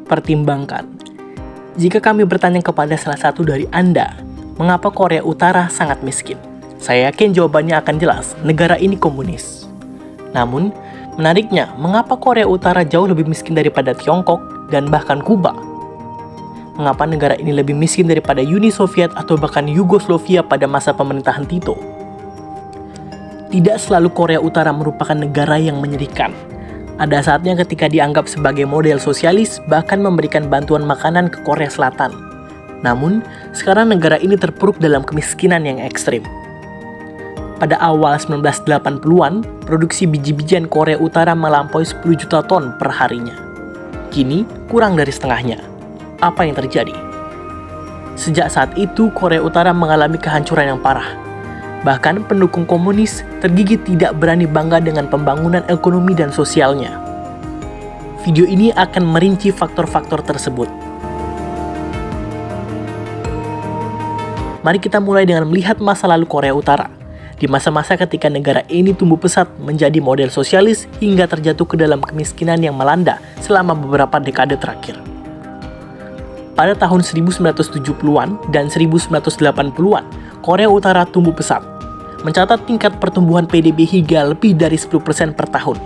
pertimbangkan. Jika kami bertanya kepada salah satu dari Anda, mengapa Korea Utara sangat miskin? Saya yakin jawabannya akan jelas, negara ini komunis. Namun, menariknya, mengapa Korea Utara jauh lebih miskin daripada Tiongkok dan bahkan Kuba? Mengapa negara ini lebih miskin daripada Uni Soviet atau bahkan Yugoslavia pada masa pemerintahan Tito? Tidak selalu Korea Utara merupakan negara yang menyedihkan. Ada saatnya ketika dianggap sebagai model sosialis, bahkan memberikan bantuan makanan ke Korea Selatan. Namun, sekarang negara ini terpuruk dalam kemiskinan yang ekstrim. Pada awal 1980-an, produksi biji-bijian Korea Utara melampaui 10 juta ton per harinya. Kini, kurang dari setengahnya. Apa yang terjadi? Sejak saat itu, Korea Utara mengalami kehancuran yang parah. Bahkan pendukung komunis tergigit tidak berani bangga dengan pembangunan ekonomi dan sosialnya. Video ini akan merinci faktor-faktor tersebut. Mari kita mulai dengan melihat masa lalu Korea Utara. Di masa-masa ketika negara ini tumbuh pesat menjadi model sosialis hingga terjatuh ke dalam kemiskinan yang melanda selama beberapa dekade terakhir. Pada tahun 1970-an dan 1980-an, Korea Utara tumbuh pesat, mencatat tingkat pertumbuhan PDB hingga lebih dari 10% per tahun.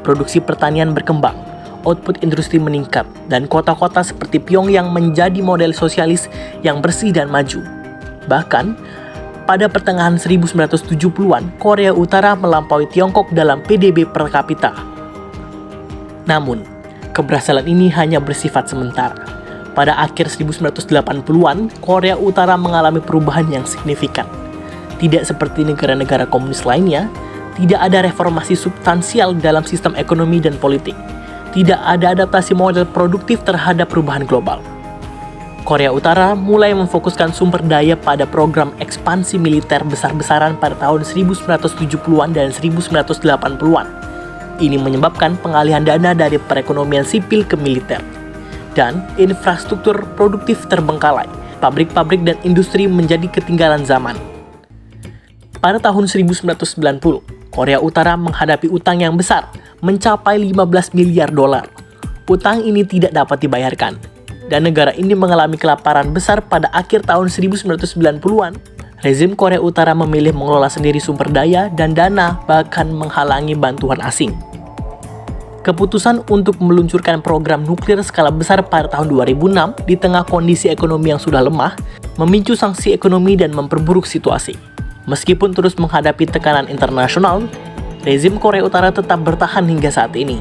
Produksi pertanian berkembang, output industri meningkat, dan kota-kota seperti Pyongyang menjadi model sosialis yang bersih dan maju. Bahkan, pada pertengahan 1970-an, Korea Utara melampaui Tiongkok dalam PDB per kapita. Namun, keberhasilan ini hanya bersifat sementara. Pada akhir 1980-an, Korea Utara mengalami perubahan yang signifikan. Tidak seperti negara-negara komunis lainnya, tidak ada reformasi substansial dalam sistem ekonomi dan politik. Tidak ada adaptasi model produktif terhadap perubahan global. Korea Utara mulai memfokuskan sumber daya pada program ekspansi militer besar-besaran pada tahun 1970-an dan 1980-an. Ini menyebabkan pengalihan dana dari perekonomian sipil ke militer. Dan infrastruktur produktif terbengkalai, pabrik-pabrik dan industri menjadi ketinggalan zaman. Pada tahun 1990, Korea Utara menghadapi utang yang besar, mencapai 15 miliar dolar. Utang ini tidak dapat dibayarkan, dan negara ini mengalami kelaparan besar pada akhir tahun 1990-an. Rezim Korea Utara memilih mengelola sendiri sumber daya dan dana, bahkan menghalangi bantuan asing. Keputusan untuk meluncurkan program nuklir skala besar pada tahun 2006 di tengah kondisi ekonomi yang sudah lemah, memicu sanksi ekonomi dan memperburuk situasi. Meskipun terus menghadapi tekanan internasional, rezim Korea Utara tetap bertahan hingga saat ini.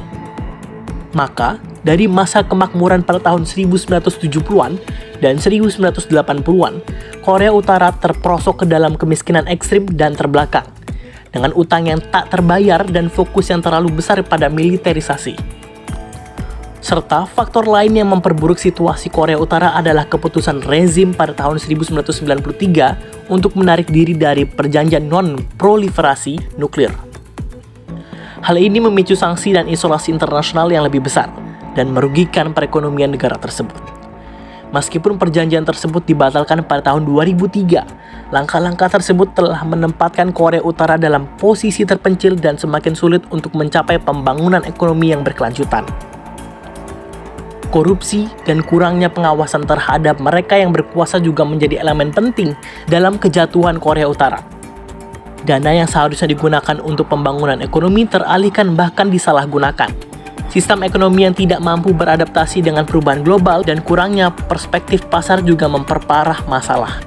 Maka, dari masa kemakmuran pada tahun 1970-an dan 1980-an, Korea Utara terperosok ke dalam kemiskinan ekstrim dan terbelakang, dengan utang yang tak terbayar dan fokus yang terlalu besar pada militerisasi. Serta faktor lain yang memperburuk situasi Korea Utara adalah keputusan rezim pada tahun 1993 untuk menarik diri dari perjanjian non-proliferasi nuklir. Hal ini memicu sanksi dan isolasi internasional yang lebih besar dan merugikan perekonomian negara tersebut. Meskipun perjanjian tersebut dibatalkan pada tahun 2003, langkah-langkah tersebut telah menempatkan Korea Utara dalam posisi terpencil dan semakin sulit untuk mencapai pembangunan ekonomi yang berkelanjutan. Korupsi dan kurangnya pengawasan terhadap mereka yang berkuasa juga menjadi elemen penting dalam kejatuhan Korea Utara. Dana yang seharusnya digunakan untuk pembangunan ekonomi teralihkan bahkan disalahgunakan. Sistem ekonomi yang tidak mampu beradaptasi dengan perubahan global dan kurangnya perspektif pasar juga memperparah masalah.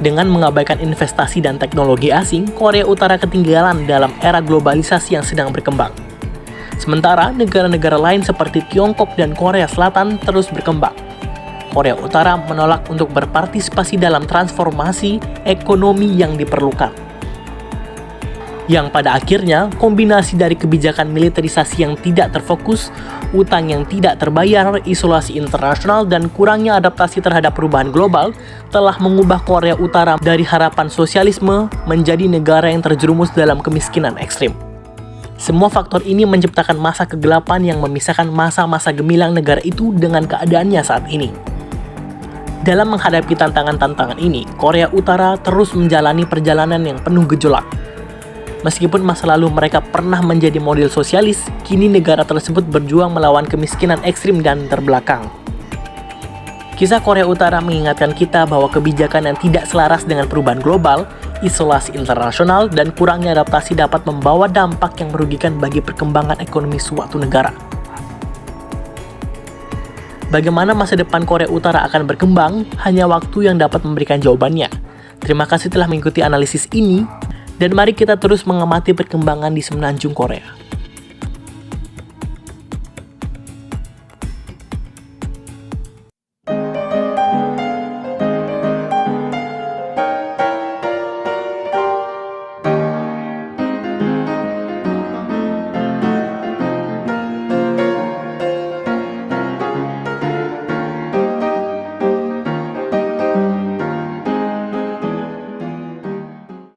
Dengan mengabaikan investasi dan teknologi asing, Korea Utara ketinggalan dalam era globalisasi yang sedang berkembang. Sementara negara-negara lain seperti Tiongkok dan Korea Selatan terus berkembang. Korea Utara menolak untuk berpartisipasi dalam transformasi ekonomi yang diperlukan. Yang pada akhirnya, kombinasi dari kebijakan militerisasi yang tidak terfokus, utang yang tidak terbayar, isolasi internasional, dan kurangnya adaptasi terhadap perubahan global telah mengubah Korea Utara dari harapan sosialisme menjadi negara yang terjerumus dalam kemiskinan ekstrim. Semua faktor ini menciptakan masa kegelapan yang memisahkan masa-masa gemilang negara itu dengan keadaannya saat ini. Dalam menghadapi tantangan-tantangan ini, Korea Utara terus menjalani perjalanan yang penuh gejolak. Meskipun masa lalu mereka pernah menjadi model sosialis, kini negara tersebut berjuang melawan kemiskinan ekstrim dan terbelakang. Kisah Korea Utara mengingatkan kita bahwa kebijakan yang tidak selaras dengan perubahan global, isolasi internasional, dan kurangnya adaptasi dapat membawa dampak yang merugikan bagi perkembangan ekonomi suatu negara. Bagaimana masa depan Korea Utara akan berkembang, hanya waktu yang dapat memberikan jawabannya. Terima kasih telah mengikuti analisis ini, dan mari kita terus mengamati perkembangan di semenanjung Korea.